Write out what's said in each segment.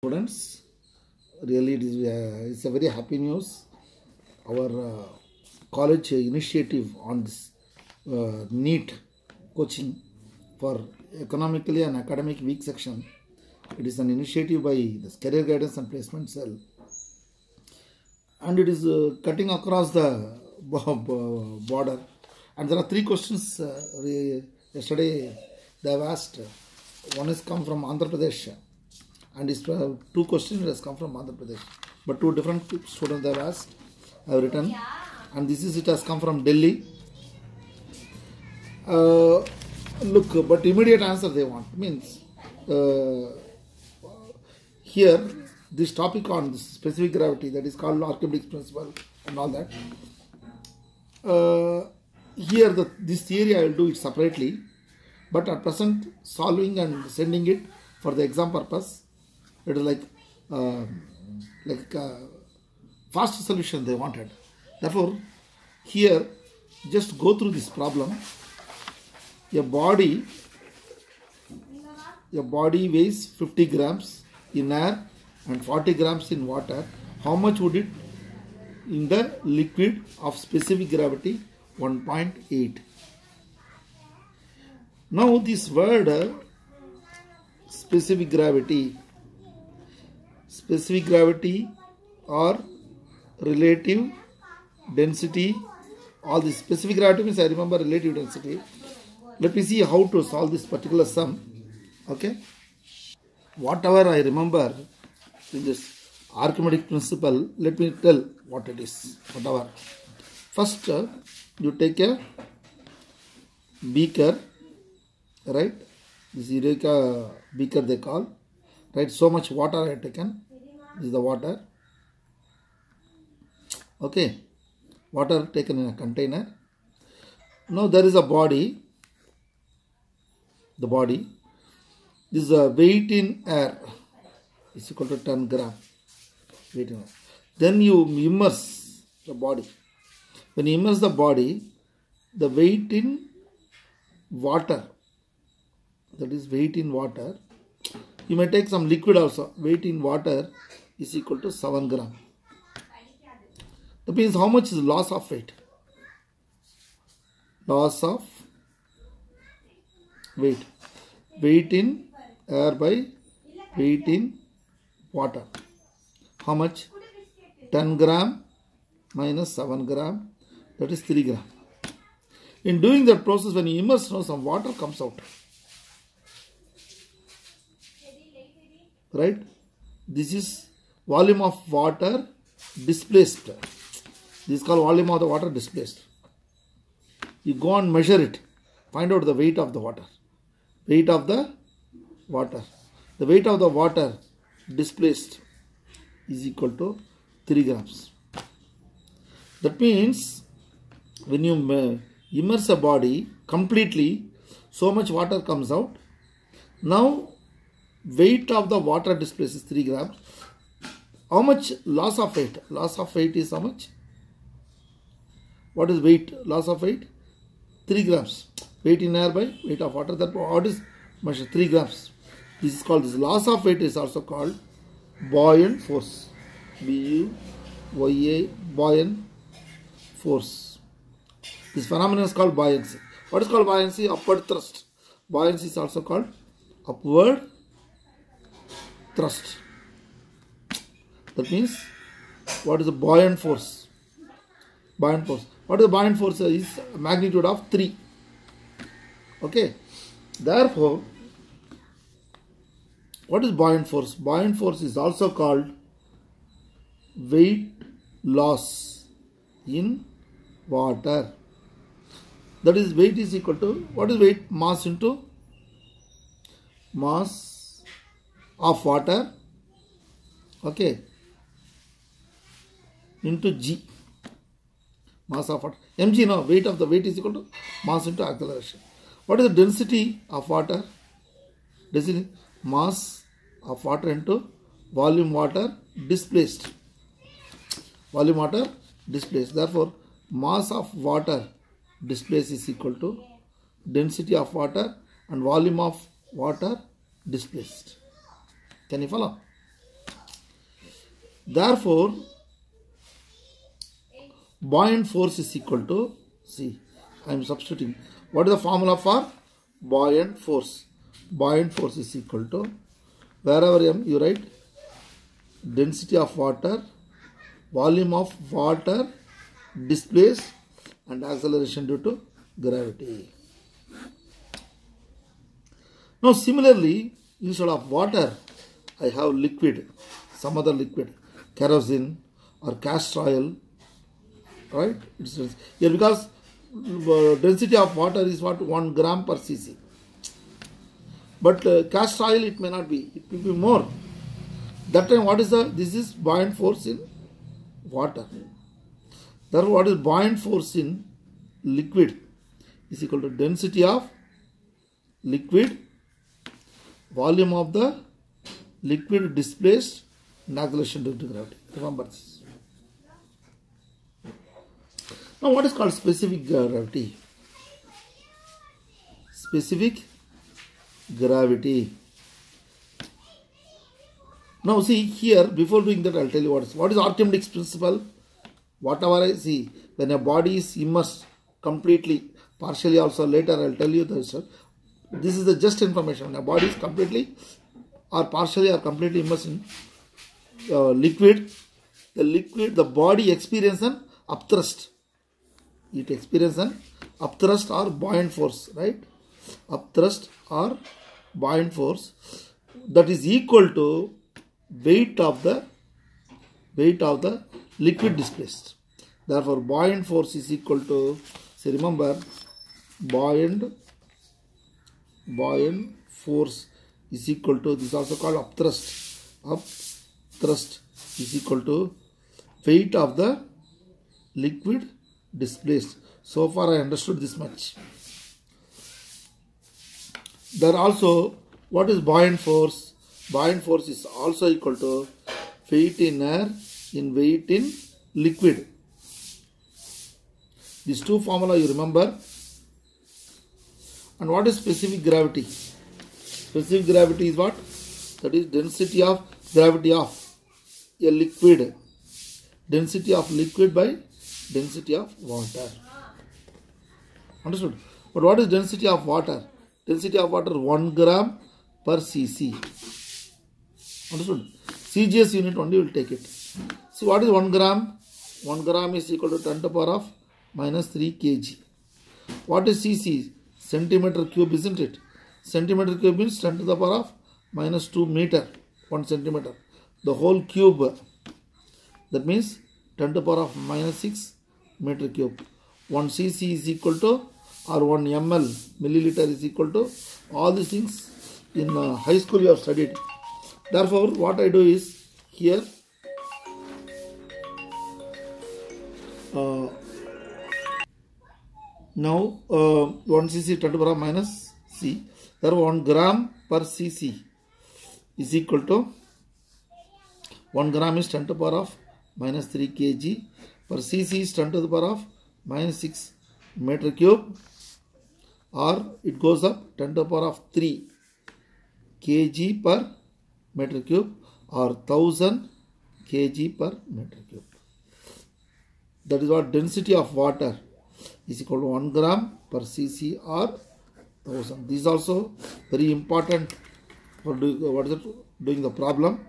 Students, really it's a very happy news. Our college initiative on this NEET coaching for economically and academic weak section. It is an initiative by the Career Guidance and Placement Cell, and it is cutting across the border. And there are three questions yesterday they have asked. One is come from Andhra Pradesh, and it's two questions has come from Andhra Pradesh, but two different students have asked. I have written, and it has come from Delhi. Look, but immediate answer they want means here this topic on this specific gravity, that is called Archimedes principle and all that. Here this theory I will do it separately, but at present solving and sending it for the exam purpose. It is like fast solution they wanted. Therefore, here just go through this problem. Your body weighs 50 grams in air and 40 grams in water. How much would it in the liquid of specific gravity 1.8? Now this word specific gravity or relative density, all this specific gravity means I remember relative density. Let me see how to solve this particular sum. Okay, whatever I remember in this Archimedes principle, let me tell what it is. Whatever. First, you take a beaker, right? This Eureka beaker they call, right? So much water I have taken. This is the water. Okay, water taken in a container. Now there is a body. The body, this is a weight in air is equal to 10 gram. Weight in air. Then you immerse the body. When you immerse the body, the weight in water, that is weight in water. You may take some liquid also. Weight in water is equal to 7 gram. That means how much is loss of weight? Loss of weight. Weight in air by weight in water. How much? 10 gram minus 7 gram. That is 3 gram. In doing that process, when you immerse, some water comes out. Right? This is volume of water displaced. This is called volume of the water displaced. You go and measure it. Find out the weight of the water. Weight of the water. The weight of the water displaced is equal to 3 grams. That means when you immerse a body completely, so much water comes out. Now weight of the water displaced is 3 grams. How much loss of weight? Loss of weight is how much? What is weight? Loss of weight? 3 grams. Weight in air by weight of water. That what is measured? 3 grams. This is called, this loss of weight is also called buoyant force. B-U-Y-A, buoyant force. This phenomenon is called buoyancy. What is called buoyancy? Upward thrust. Buoyancy is also called upward thrust. That means what is the buoyant force? Buoyant force. What is the buoyant force? Is a magnitude of 3. Okay. Therefore, what is buoyant force? Buoyant force is also called weight loss in water. That is, weight is equal to, what is weight? Mass into mass of water, okay, into G. Mass of water. mg, no, weight of the weight is equal to mass into acceleration. What is the density of water? Density, mass of water into volume water displaced. Volume water displaced. Therefore, mass of water displaced is equal to density of water and volume of water displaced. Can you follow? Therefore, buoyant force is equal to, see, I am substituting. What is the formula for buoyant force? Buoyant force is equal to, wherever m you write density of water, volume of water displaced, and acceleration due to gravity. Now similarly, instead of water, I have liquid, some other liquid, kerosene or castor oil, right? It's here because density of water is what, 1 gram per cc. But castor oil, it may not be, it will be more. That time what is this is buoyant force in water. Therefore, what is buoyant force in liquid is equal to density of liquid, volume of the liquid displaced, and acceleration due to gravity. Remember this. Now, what is called specific gravity? Specific gravity. Now, see here, before doing that, I will tell you what is Archimedes principle. Whatever I see, when a body is immersed completely, partially also, later I will tell you this. This is the just information. When a body is completely or partially or completely immersed in liquid, the body experiences an upthrust. It experiences an upthrust or buoyant force, right? Upthrust or buoyant force that is equal to weight of the liquid displaced. Therefore, buoyant force is equal to, say, remember, buoyant force is equal to, this is also called upthrust. Upthrust is equal to weight of the liquid displaced. So far I understood this much. There also, what is buoyant force? Buoyant force is also equal to weight in air in weight in liquid. These two formula you remember. And what is specific gravity? Specific gravity is what? That is density of gravity of a liquid. Density of liquid by density of water. Understood? But what is density of water? Density of water 1 gram per cc. Understood? CGS unit only will take it. See, what is 1 gram? 1 gram is equal to 10 to the power of minus 3 kg. What is cc? Centimeter cube, isn't it? Centimeter cube means 10 to the power of minus 2 meter, 1 centimeter. The whole cube, that means 10 to the power of minus 6 meter cube. 1 cc is equal to, or 1 ml, milliliter is equal to, all these things in high school you have studied. Therefore, what I do is, here, now 1 cc 10 to the power of minus c. Therefore, 1 gram per cc is equal to, 1 gram is 10 to the power of minus 3 kg, per cc is 10 to the power of minus 6 meter cube, or it goes up 10 to the power of 3 kg per meter cube, or 1000 kg per meter cube. That is what density of water is equal to 1 gram per cc or 1000. This is also very important for doing the problem.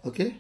Okay.